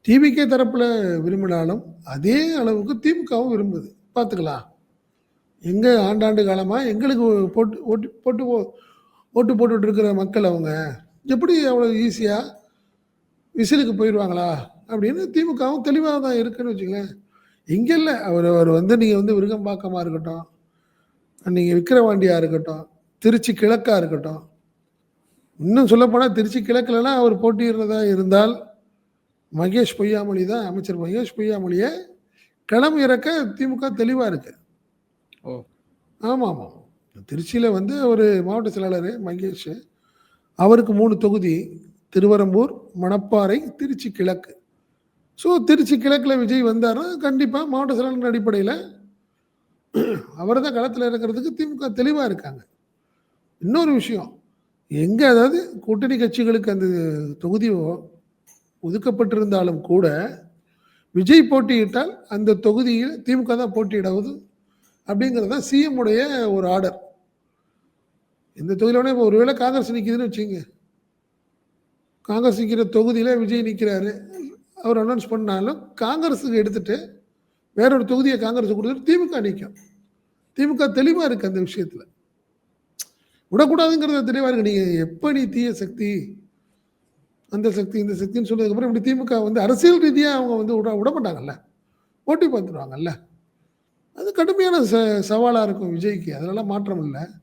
TVK தரப்புல விரும்பினாலும், அதே அளவுக்கு திமுகவும் விரும்புது. பார்த்துக்கலாம். எங்க ஆண்டாண்டு காலமா எங்களுக்கு போட்டு ஓட்டு போட்டு ஓட்டு போட்டுட்டு இருக்கிற மக்கள் அவங்க. எப்படி அவ்வளோ ஈஸியா விசிலுக்கு போயிருவாங்களா? அப்படின்னு திமுகவும் தெளிவா தான் இருக்குன்னு வச்சுக்கங்களேன். இங்க இல்ல. அவர் வந்து நீங்க வந்து விருகம்பாக்கமா இருக்கட்டும், நீங்க விக்கிரவாண்டியா இருக்கட்டும், திருச்சி கிழக்கா இருக்கட்டும், இன்னும் சொல்லப்போனா திருச்சி கிழக்குலலாம் அவர் போட்டியிடுறதா இருந்தால், மகேஷ் பொய்யாமொழி தான் அமைச்சர் மகேஷ் பொய்யாமொழிய களம் இறக்க திமுக தெளிவா இருக்கு. ஓ! ஆமாமா. திருச்சியில வந்து ஒரு மாவட்ட செயலாளரு மகேஷ். அவருக்கு 3 தொகுதி. திருவரம்பூர், மணப்பாறை, திருச்சி கிழக்கு. ஸோ திருச்சி கிழக்குல விஜய் வந்தாருன்னா, கண்டிப்பா மாவட்ட செயலாளர் அடிப்படையில அவர தான் களத்துல இறக்குறதுக்கு திமுக தெளிவா இருக்காங்க. இன்னொரு விஷயம், எங்க அதாவது கூட்டணி கட்சிகளுக்கு அந்த தொகுதி ஒதுக்கப்பட்டிருந்தாலும் கூட, விஜய் போட்டியிட்டால் அந்த தொகுதியில் திமுக தான் போட்டியிடாவது அப்படிங்கிறது தான் சிஎம் உடைய ஒரு ஆர்டர். எந்த தொகுதியில வேணா இப்போ ஒருவேளை காங்கிரஸ் நிக்குதுன்னு வச்சுக்கங்க. காங்கிரஸ் நிக்கிற தொகுதியில விஜய் நிக்கிறாரு. அவர் அனௌன்ஸ் பண்ணாலும் காங்கிரஸுக்கு எடுத்துட்டு வேற ஒரு தொகுதியை காங்கிரஸ் கொடுத்துட்டு திமுக நிற்கும். திமுக தெளிவா இருக்கு அந்த விஷயத்துல. விடக்கூடாதுங்கிறத தெளிவா இருக்கு. நீங்க எப்ப நீ தீய சக்தி, அந்த சக்தி, இந்த சக்தின்னு சொன்னதுக்கப்புறம் இப்படி திமுக வந்து அரசியல் ரீதியா அவங்க வந்து விட மாட்டாங்கல்ல. போட்டி பார்த்துருவாங்கல்ல. அது கடுமையான சவாலா இருக்கும் விஜய்க்கு. அதனால மாற்றம் இல்ல.